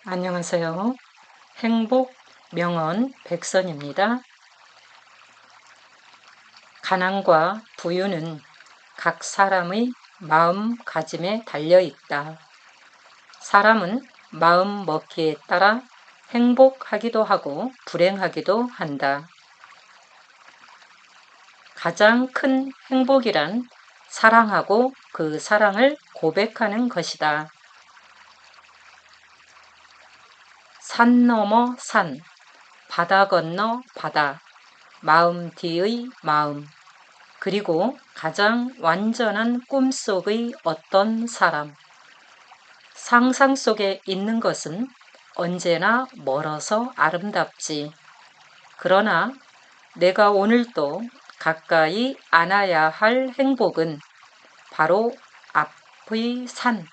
안녕하세요. 행복 명언 백선입니다. 가난과 부유는 각 사람의 마음가짐에 달려 있다. 사람은 마음 먹기에 따라 행복하기도 하고 불행하기도 한다. 가장 큰 행복이란 사랑하고 그 사랑을 고백하는 것이다. 산 넘어 산, 바다 건너 바다, 마음 뒤의 마음, 그리고 가장 완전한 꿈속의 어떤 사람. 상상 속에 있는 것은 언제나 멀어서 아름답지. 그러나 내가 오늘도 가까이 안아야 할 행복은 바로 앞의 산,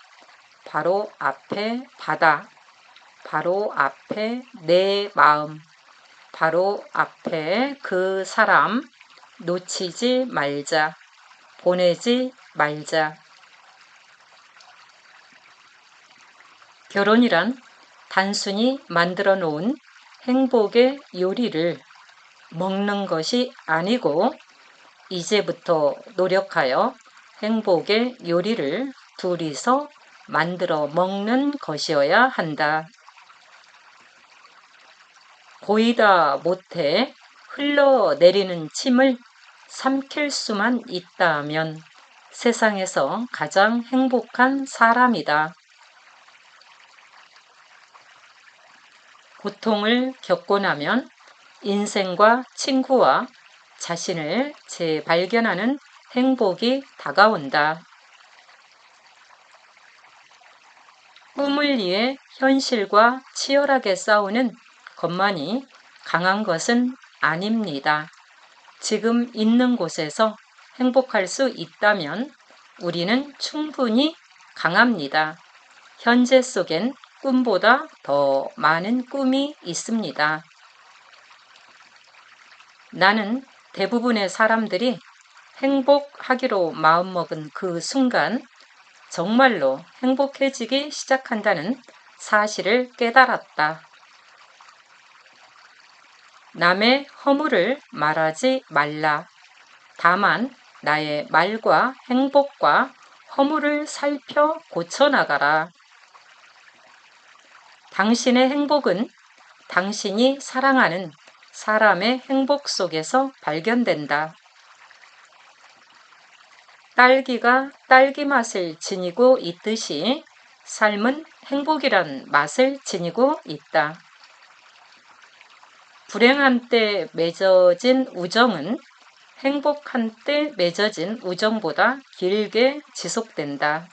바로 앞에 바다, 바로 앞에 내 마음, 바로 앞에 그 사람. 놓치지 말자, 보내지 말자. 결혼이란 단순히 만들어 놓은 행복의 요리를 먹는 것이 아니고 이제부터 노력하여 행복의 요리를 둘이서 만들어 먹는 것이어야 한다. 보이다 못해 흘러내리는 침을 삼킬 수만 있다면 세상에서 가장 행복한 사람이다. 고통을 겪고 나면 인생과 친구와 자신을 재발견하는 행복이 다가온다. 꿈을 위해 현실과 치열하게 싸우는 것만이 강한 것은 아닙니다. 지금 있는 곳에서 행복할 수 있다면 우리는 충분히 강합니다. 현재 속엔 꿈보다 더 많은 꿈이 있습니다. 나는 대부분의 사람들이 행복하기로 마음먹은 그 순간 정말로 행복해지기 시작한다는 사실을 깨달았다. 남의 허물을 말하지 말라. 다만 나의 말과 행복과 허물을 살펴 고쳐나가라. 당신의 행복은 당신이 사랑하는 사람의 행복 속에서 발견된다. 딸기가 딸기 맛을 지니고 있듯이 삶은 행복이란 맛을 지니고 있다. 불행한 때 맺어진 우정은 행복한 때 맺어진 우정보다 길게 지속된다.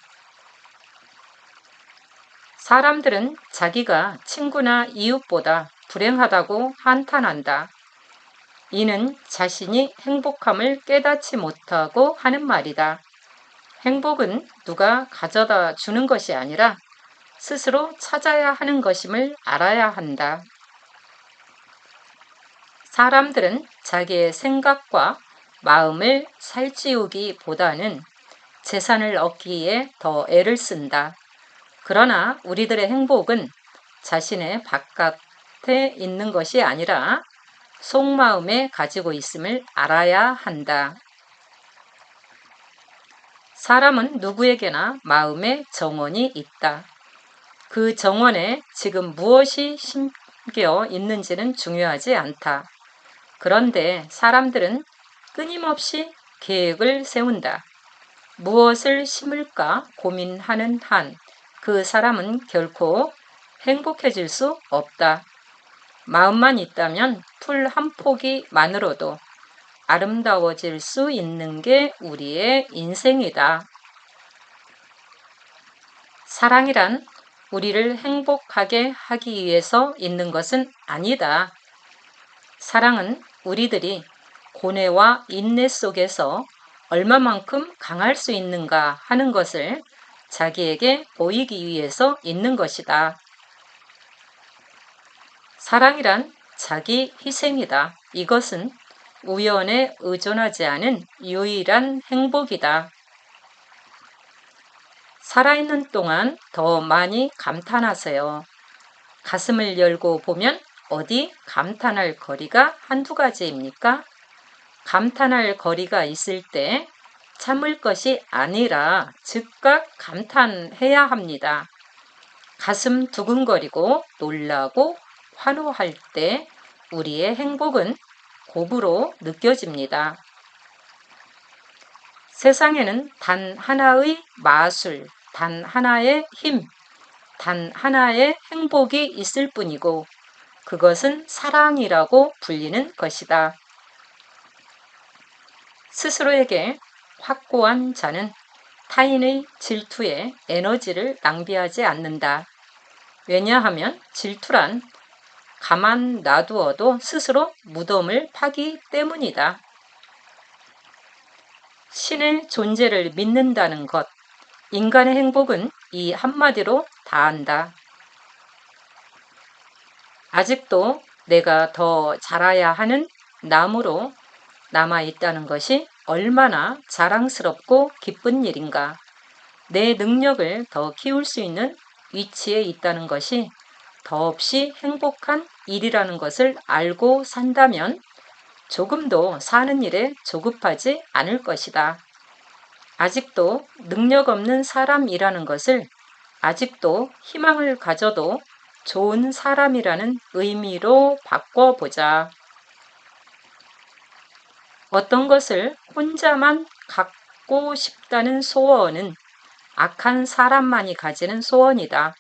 사람들은 자기가 친구나 이웃보다 불행하다고 한탄한다. 이는 자신이 행복함을 깨닫지 못하고 하는 말이다. 행복은 누가 가져다 주는 것이 아니라 스스로 찾아야 하는 것임을 알아야 한다. 사람들은 자기의 생각과 마음을 살찌우기보다는 재산을 얻기에 더 애를 쓴다. 그러나 우리들의 행복은 자신의 바깥에 있는 것이 아니라 속마음에 가지고 있음을 알아야 한다. 사람은 누구에게나 마음의 정원이 있다. 그 정원에 지금 무엇이 심겨 있는지는 중요하지 않다. 그런데 사람들은 끊임없이 계획을 세운다. 무엇을 심을까 고민하는 한 그 사람은 결코 행복해질 수 없다. 마음만 있다면 풀 한 포기만으로도 아름다워질 수 있는 게 우리의 인생이다. 사랑이란 우리를 행복하게 하기 위해서 있는 것은 아니다. 사랑은 우리들이 고뇌와 인내 속에서 얼마만큼 강할 수 있는가 하는 것을 자기에게 보이기 위해서 있는 것이다. 사랑이란 자기 희생이다. 이것은 우연에 의존하지 않은 유일한 행복이다. 살아있는 동안 더 많이 감탄하세요. 가슴을 열고 보면 어디 감탄할 거리가 한두 가지입니까? 감탄할 거리가 있을 때 참을 것이 아니라 즉각 감탄해야 합니다. 가슴 두근거리고 놀라고 환호할 때 우리의 행복은 곱으로 느껴집니다. 세상에는 단 하나의 마술, 단 하나의 힘, 단 하나의 행복이 있을 뿐이고 그것은 사랑이라고 불리는 것이다. 스스로에게 확고한 자는 타인의 질투에 에너지를 낭비하지 않는다. 왜냐하면 질투란 가만 놔두어도 스스로 무덤을 파기 때문이다. 신의 존재를 믿는다는 것, 인간의 행복은 이 한마디로 다한다. 아직도 내가 더 자라야 하는 나무로 남아있다는 것이 얼마나 자랑스럽고 기쁜 일인가. 내 능력을 더 키울 수 있는 위치에 있다는 것이 더없이 행복한 일이라는 것을 알고 산다면 조금도 사는 일에 조급하지 않을 것이다. 아직도 능력 없는 사람이라는 것을 아직도 희망을 가져도 좋은 사람이라는 의미로 바꿔보자. 어떤 것을 혼자만 갖고 싶다는 소원은 악한 사람만이 가지는 소원이다.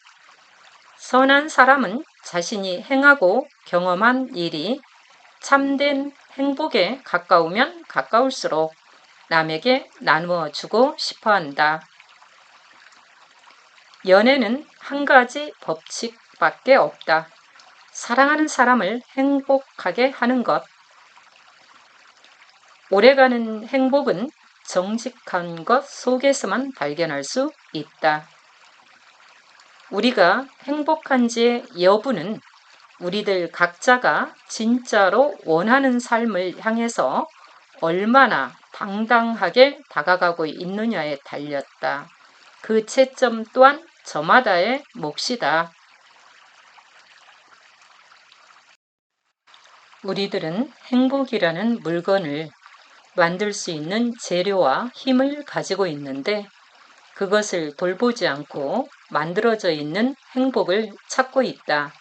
선한 사람은 자신이 행하고 경험한 일이 참된 행복에 가까우면 가까울수록 남에게 나누어 주고 싶어 한다. 연애는 한 가지 법칙밖에 없다. 사랑하는 사람을 행복하게 하는 것. 오래가는 행복은 정직한 것 속에서만 발견할 수 있다. 우리가 행복한지의 여부는 우리들 각자가 진짜로 원하는 삶을 향해서 얼마나 당당하게 다가가고 있느냐에 달렸다. 그 채점 또한 저마다의 몫이다. 우리들은 행복이라는 물건을 만들 수 있는 재료와 힘을 가지고 있는데 그것을 돌보지 않고 만들어져 있는 행복을 찾고 있다.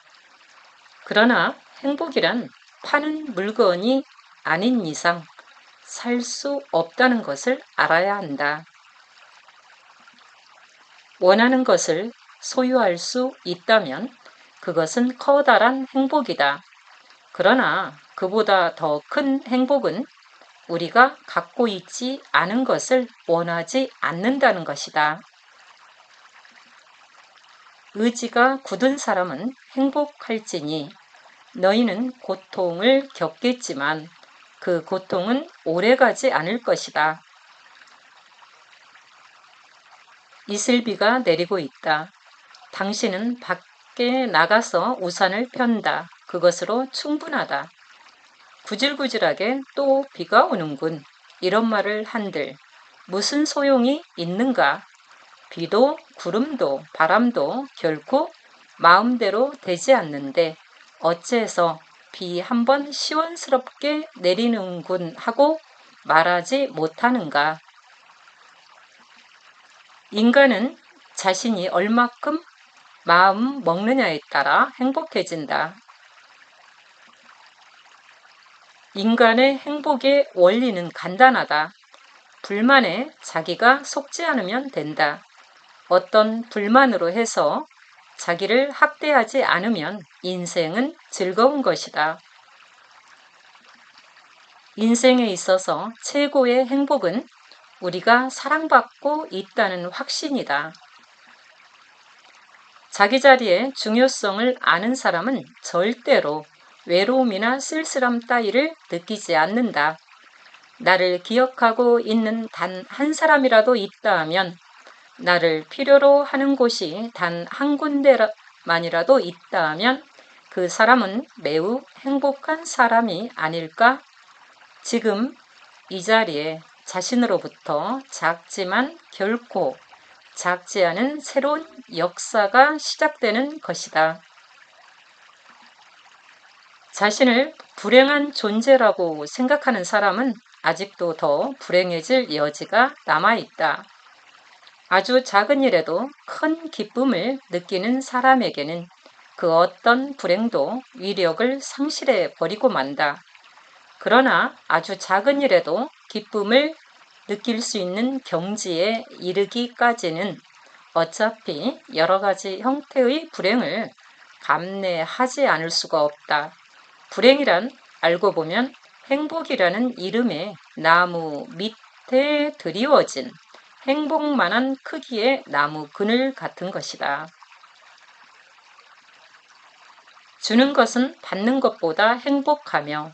그러나 행복이란 파는 물건이 아닌 이상 살 수 없다는 것을 알아야 한다. 원하는 것을 소유할 수 있다면 그것은 커다란 행복이다. 그러나 그보다 더 큰 행복은 우리가 갖고 있지 않은 것을 원하지 않는다는 것이다. 의지가 굳은 사람은 행복할지니 너희는 고통을 겪겠지만 그 고통은 오래가지 않을 것이다. 이슬비가 내리고 있다. 당신은 밖에 나가서 우산을 편다. 그것으로 충분하다. 구질구질하게 또 비가 오는군. 이런 말을 한들 무슨 소용이 있는가? 비도 구름도 바람도 결코 마음대로 되지 않는데 어째서 비 한 번 시원스럽게 내리는군 하고 말하지 못하는가? 인간은 자신이 얼마큼 마음 먹느냐에 따라 행복해진다. 인간의 행복의 원리는 간단하다. 불만에 자기가 속지 않으면 된다. 어떤 불만으로 해서 자기를 학대하지 않으면 인생은 즐거운 것이다. 인생에 있어서 최고의 행복은 우리가 사랑받고 있다는 확신이다. 자기 자리의 중요성을 아는 사람은 절대로 외로움이나 쓸쓸함 따위를 느끼지 않는다. 나를 기억하고 있는 단 한 사람이라도 있다 하면 나를 필요로 하는 곳이 단 한 군데만이라도 있다 하면 그 사람은 매우 행복한 사람이 아닐까? 지금 이 자리에 자신으로부터 작지만 결코 작지 않은 새로운 역사가 시작되는 것이다. 자신을 불행한 존재라고 생각하는 사람은 아직도 더 불행해질 여지가 남아있다. 아주 작은 일에도 큰 기쁨을 느끼는 사람에게는 그 어떤 불행도 위력을 상실해 버리고 만다. 그러나 아주 작은 일에도 기쁨을 느낄 수 있는 경지에 이르기까지는 어차피 여러 가지 형태의 불행을 감내하지 않을 수가 없다. 불행이란 알고 보면 행복이라는 이름의 나무 밑에 드리워진 행복만한 크기의 나무 그늘 같은 것이다. 주는 것은 받는 것보다 행복하며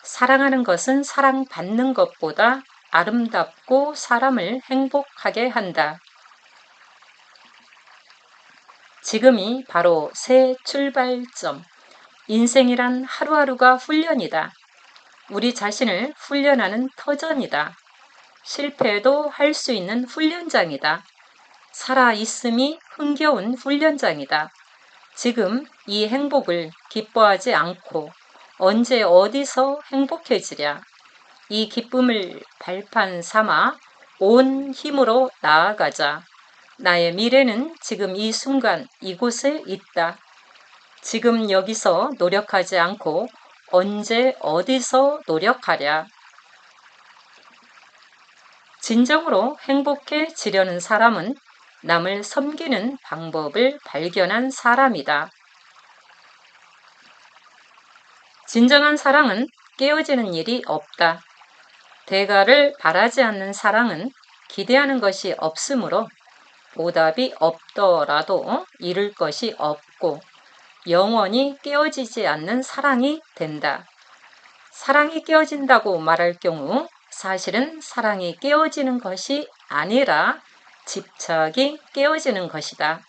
사랑하는 것은 사랑받는 것보다 아름답고 사람을 행복하게 한다. 지금이 바로 새 출발점. 인생이란 하루하루가 훈련이다. 우리 자신을 훈련하는 터전이다. 실패해도 할 수 있는 훈련장이다. 살아있음이 흥겨운 훈련장이다. 지금 이 행복을 기뻐하지 않고 언제 어디서 행복해지랴. 이 기쁨을 발판 삼아 온 힘으로 나아가자. 나의 미래는 지금 이 순간 이곳에 있다. 지금 여기서 노력하지 않고 언제 어디서 노력하랴. 진정으로 행복해지려는 사람은 남을 섬기는 방법을 발견한 사람이다. 진정한 사랑은 깨어지는 일이 없다. 대가를 바라지 않는 사랑은 기대하는 것이 없으므로 보답이 없더라도 잃을 것이 없고 영원히 깨어지지 않는 사랑이 된다. 사랑이 깨어진다고 말할 경우 사실은 사랑이 깨어지는 것이 아니라 집착이 깨어지는 것이다.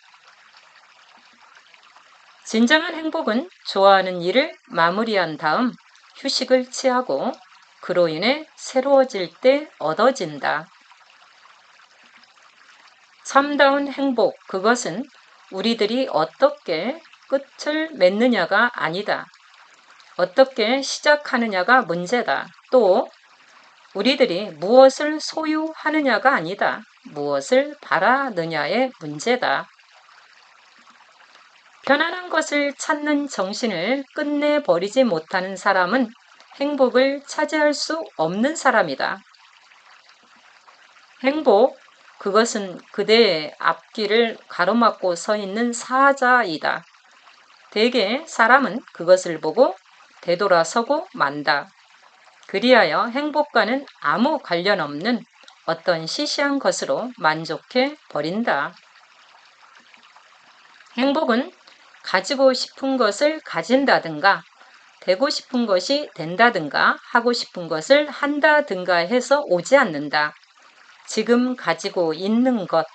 진정한 행복은 좋아하는 일을 마무리한 다음 휴식을 취하고 그로 인해 새로워질 때 얻어진다. 참다운 행복, 그것은 우리들이 어떻게 끝을 맺느냐가 아니다. 어떻게 시작하느냐가 문제다. 또 우리들이 무엇을 소유하느냐가 아니다. 무엇을 바라느냐의 문제다. 편안한 것을 찾는 정신을 끝내버리지 못하는 사람은 행복을 차지할 수 없는 사람이다. 행복, 그것은 그대의 앞길을 가로막고 서 있는 사자이다. 대개 사람은 그것을 보고 되돌아서고 만다. 그리하여 행복과는 아무 관련 없는 어떤 시시한 것으로 만족해 버린다. 행복은 가지고 싶은 것을 가진다든가 되고 싶은 것이 된다든가 하고 싶은 것을 한다든가 해서 오지 않는다. 지금 가지고 있는 것,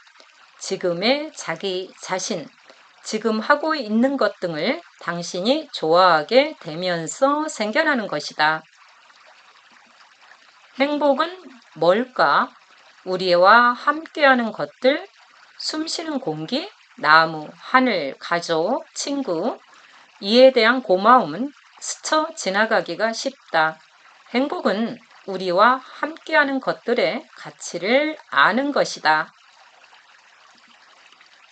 지금의 자기 자신, 지금 하고 있는 것 등을 당신이 좋아하게 되면서 생겨나는 것이다. 행복은 뭘까? 우리와 함께하는 것들, 숨쉬는 공기, 나무, 하늘, 가족, 친구, 이에 대한 고마움은 스쳐 지나가기가 쉽다. 행복은 우리와 함께하는 것들의 가치를 아는 것이다.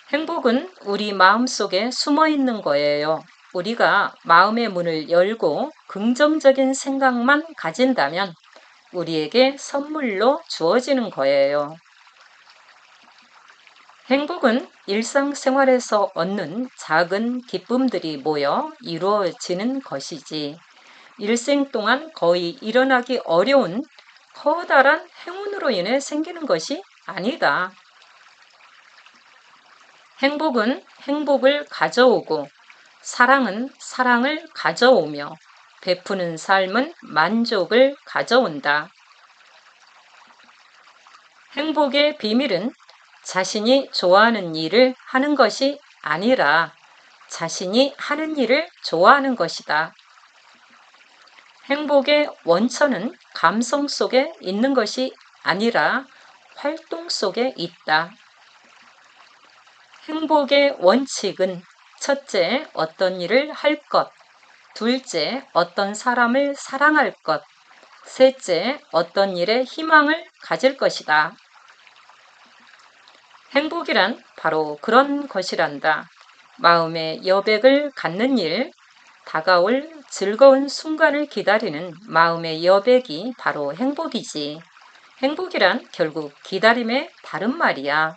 행복은 우리 마음속에 숨어 있는 거예요. 우리가 마음의 문을 열고 긍정적인 생각만 가진다면 우리에게 선물로 주어지는 거예요. 행복은 일상생활에서 얻는 작은 기쁨들이 모여 이루어지는 것이지 일생 동안 거의 일어나기 어려운 커다란 행운으로 인해 생기는 것이 아니다. 행복은 행복을 가져오고 사랑은 사랑을 가져오며 베푸는 삶은 만족을 가져온다. 행복의 비밀은 자신이 좋아하는 일을 하는 것이 아니라 자신이 하는 일을 좋아하는 것이다. 행복의 원천은 감성 속에 있는 것이 아니라 활동 속에 있다. 행복의 원칙은 첫째, 어떤 일을 할 것, 둘째, 어떤 사람을 사랑할 것. 셋째, 어떤 일에 희망을 가질 것이다. 행복이란 바로 그런 것이란다. 마음의 여백을 갖는 일, 다가올 즐거운 순간을 기다리는 마음의 여백이 바로 행복이지. 행복이란 결국 기다림의 다른 말이야.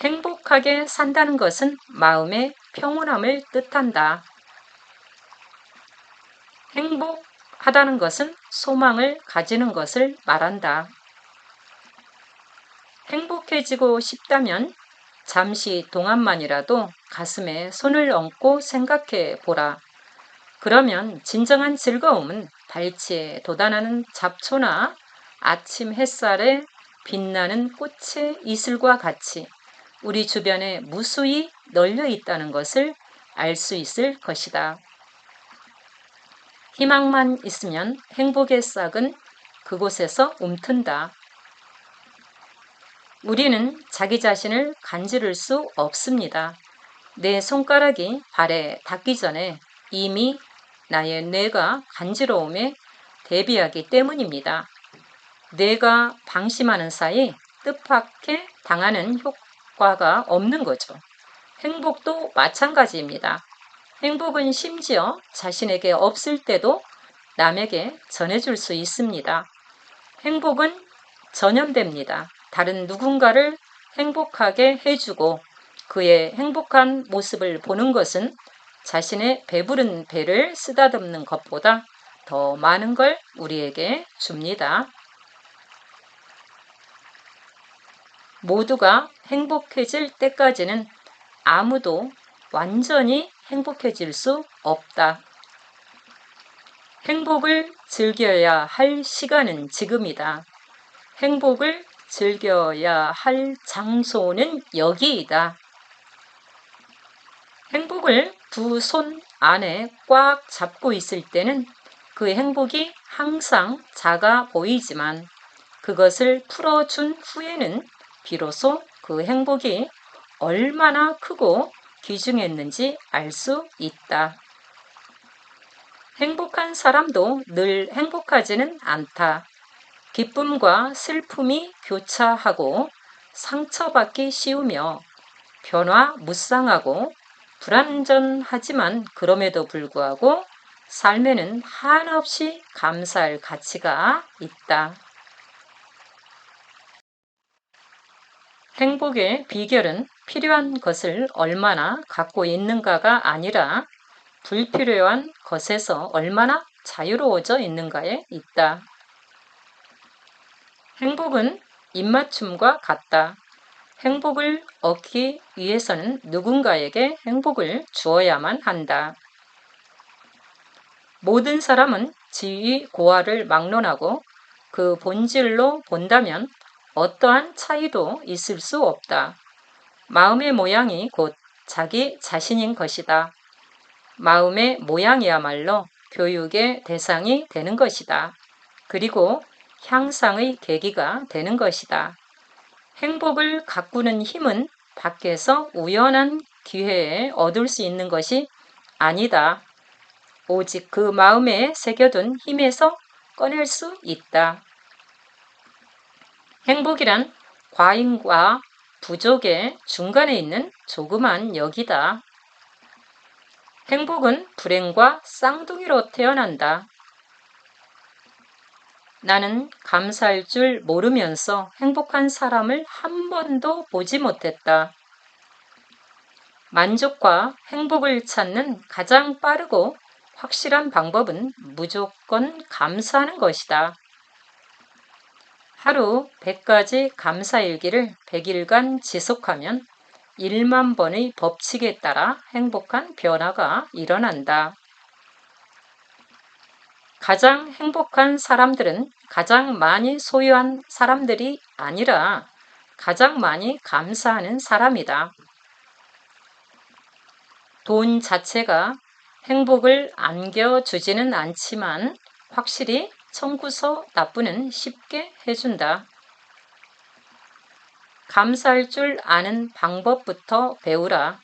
행복하게 산다는 것은 마음의 평온함을 뜻한다. 행복하다는 것은 소망을 가지는 것을 말한다. 행복해지고 싶다면 잠시 동안만이라도 가슴에 손을 얹고 생각해 보라. 그러면 진정한 즐거움은 발치에 돋아나는 잡초나 아침 햇살에 빛나는 꽃의 이슬과 같이 우리 주변에 무수히 널려 있다는 것을 알 수 있을 것이다. 희망만 있으면 행복의 싹은 그곳에서 움튼다. 우리는 자기 자신을 간지를 수 없습니다. 내 손가락이 발에 닿기 전에 이미 나의 뇌가 간지러움에 대비하기 때문입니다. 뇌가 방심하는 사이 뜻밖의 당하는 효과가 없는 거죠. 행복도 마찬가지입니다. 행복은 심지어 자신에게 없을 때도 남에게 전해줄 수 있습니다. 행복은 전염됩니다. 다른 누군가를 행복하게 해주고 그의 행복한 모습을 보는 것은 자신의 배부른 배를 쓰다듬는 것보다 더 많은 걸 우리에게 줍니다. 모두가 행복해질 때까지는 아무도 완전히 행복해질 수 없다. 행복을 즐겨야 할 시간은 지금이다. 행복을 즐겨야 할 장소는 여기이다. 행복을 두 손 안에 꽉 잡고 있을 때는 그 행복이 항상 작아 보이지만 그것을 풀어준 후에는 비로소 그 행복이 얼마나 크고 귀중했는지 알 수 있다. 행복한 사람도 늘 행복하지는 않다. 기쁨과 슬픔이 교차하고 상처받기 쉬우며 변화무쌍하고 불완전하지만 그럼에도 불구하고 삶에는 한없이 감사할 가치가 있다. 행복의 비결은 필요한 것을 얼마나 갖고 있는가가 아니라 불필요한 것에서 얼마나 자유로워져 있는가에 있다. 행복은 입맞춤과 같다. 행복을 얻기 위해서는 누군가에게 행복을 주어야만 한다. 모든 사람은 지위 고하를 막론하고 그 본질로 본다면 어떠한 차이도 있을 수 없다. 마음의 모양이 곧 자기 자신인 것이다. 마음의 모양이야말로 교육의 대상이 되는 것이다. 그리고 향상의 계기가 되는 것이다. 행복을 가꾸는 힘은 밖에서 우연한 기회에 얻을 수 있는 것이 아니다. 오직 그 마음에 새겨둔 힘에서 꺼낼 수 있다. 행복이란 과잉과 부족의 중간에 있는 조그만 역이다. 행복은 불행과 쌍둥이로 태어난다. 나는 감사할 줄 모르면서 행복한 사람을 한 번도 보지 못했다. 만족과 행복을 찾는 가장 빠르고 확실한 방법은 무조건 감사하는 것이다. 하루 100가지 감사일기를 100일간 지속하면 1만 번의 법칙에 따라 행복한 변화가 일어난다. 가장 행복한 사람들은 가장 많이 소유한 사람들이 아니라 가장 많이 감사하는 사람이다. 돈 자체가 행복을 안겨주지는 않지만 확실히 청구서 납부는 쉽게 해준다. 감사할 줄 아는 방법부터 배우라.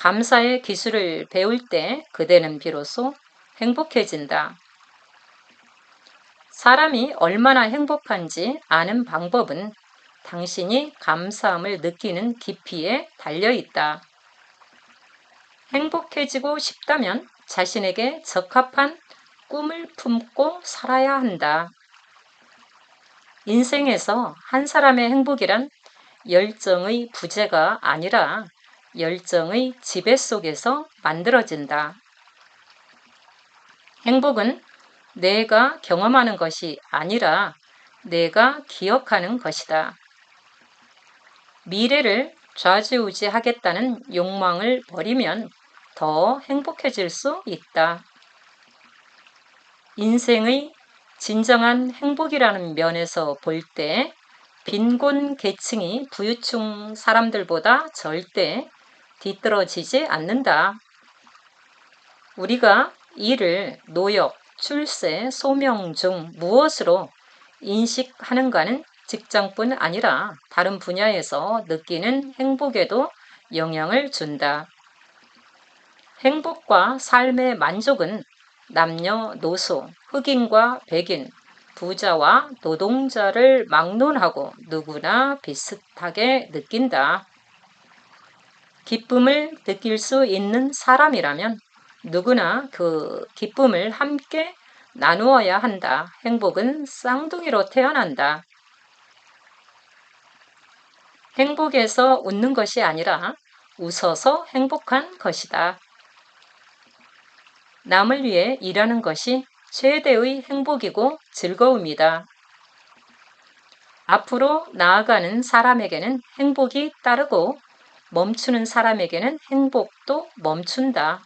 감사의 기술을 배울 때 그대는 비로소 행복해진다. 사람이 얼마나 행복한지 아는 방법은 당신이 감사함을 느끼는 깊이에 달려 있다. 행복해지고 싶다면 자신에게 적합한 꿈을 품고 살아야 한다. 인생에서 한 사람의 행복이란 열정의 부재가 아니라 열정의 지배 속에서 만들어진다. 행복은 내가 경험하는 것이 아니라 내가 기억하는 것이다. 미래를 좌지우지하겠다는 욕망을 버리면 더 행복해질 수 있다. 인생의 진정한 행복이라는 면에서 볼 때 빈곤 계층이 부유층 사람들보다 절대 뒤떨어지지 않는다. 우리가 일을 노역, 출세, 소명 중 무엇으로 인식하는가는 직장뿐 아니라 다른 분야에서 느끼는 행복에도 영향을 준다. 행복과 삶의 만족은 남녀노소, 흑인과 백인, 부자와 노동자를 막론하고 누구나 비슷하게 느낀다. 기쁨을 느낄 수 있는 사람이라면 누구나 그 기쁨을 함께 나누어야 한다. 행복은 쌍둥이로 태어난다. 행복해서 웃는 것이 아니라 웃어서 행복한 것이다. 남을 위해 일하는 것이 최대의 행복이고 즐거움이다. 앞으로 나아가는 사람에게는 행복이 따르고 멈추는 사람에게는 행복도 멈춘다.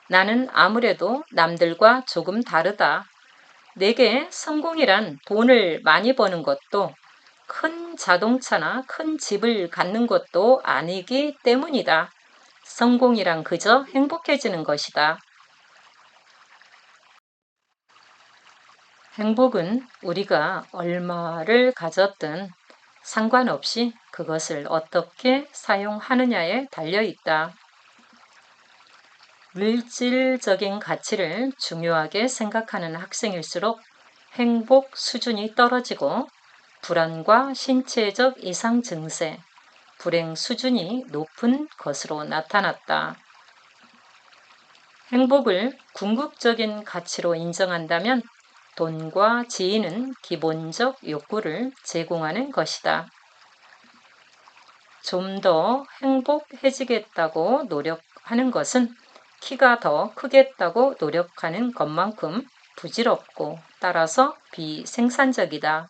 나는 아무래도 남들과 조금 다르다. 내게 성공이란 돈을 많이 버는 것도 큰 자동차나 큰 집을 갖는 것도 아니기 때문이다. 성공이란 그저 행복해지는 것이다. 행복은 우리가 얼마를 가졌든 상관없이 그것을 어떻게 사용하느냐에 달려 있다. 물질적인 가치를 중요하게 생각하는 학생일수록 행복 수준이 떨어지고 불안과 신체적 이상 증세, 불행 수준이 높은 것으로 나타났다. 행복을 궁극적인 가치로 인정한다면 돈과 지위는 기본적 욕구를 제공하는 것이다. 좀 더 행복해지겠다고 노력하는 것은 키가 더 크겠다고 노력하는 것만큼 부질없고 따라서 비생산적이다.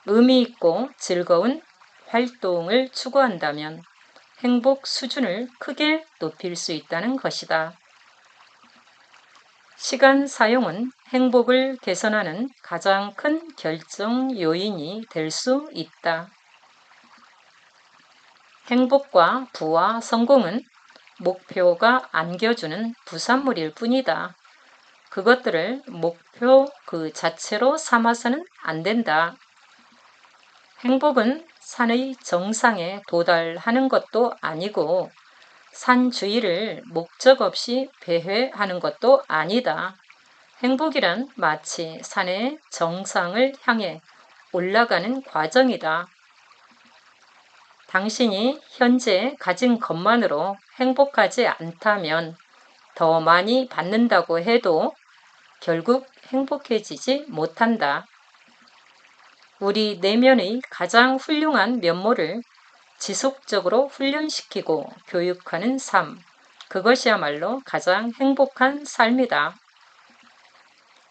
의미 있고 즐거운 활동을 추구한다면 행복 수준을 크게 높일 수 있다는 것이다. 시간 사용은 행복을 개선하는 가장 큰 결정 요인이 될 수 있다. 행복과 부와 성공은 목표가 안겨주는 부산물일 뿐이다. 그것들을 목표 그 자체로 삼아서는 안 된다. 행복은 산의 정상에 도달하는 것도 아니고 산 주위를 목적 없이 배회하는 것도 아니다. 행복이란 마치 산의 정상을 향해 올라가는 과정이다. 당신이 현재 가진 것만으로 행복하지 않다면 더 많이 받는다고 해도 결국 행복해지지 못한다. 우리 내면의 가장 훌륭한 면모를 지속적으로 훈련시키고 교육하는 삶, 그것이야말로 가장 행복한 삶이다.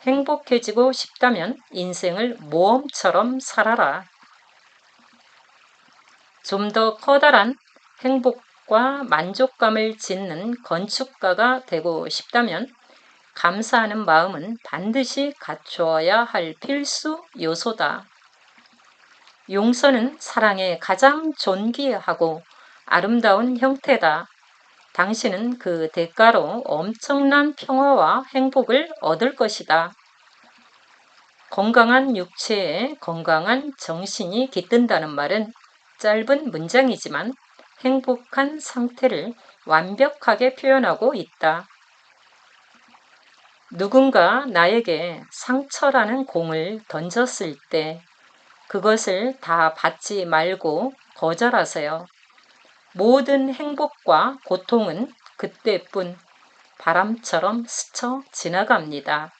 행복해지고 싶다면 인생을 모험처럼 살아라. 좀 더 커다란 행복과 만족감을 짓는 건축가가 되고 싶다면 감사하는 마음은 반드시 갖추어야 할 필수 요소다. 용서는 사랑의 가장 존귀하고 아름다운 형태다. 당신은 그 대가로 엄청난 평화와 행복을 얻을 것이다. 건강한 육체에 건강한 정신이 깃든다는 말은 짧은 문장이지만 행복한 상태를 완벽하게 표현하고 있다. 누군가 나에게 상처라는 공을 던졌을 때 그것을 다 받지 말고 거절하세요. 모든 행복과 고통은 그때뿐 바람처럼 스쳐 지나갑니다.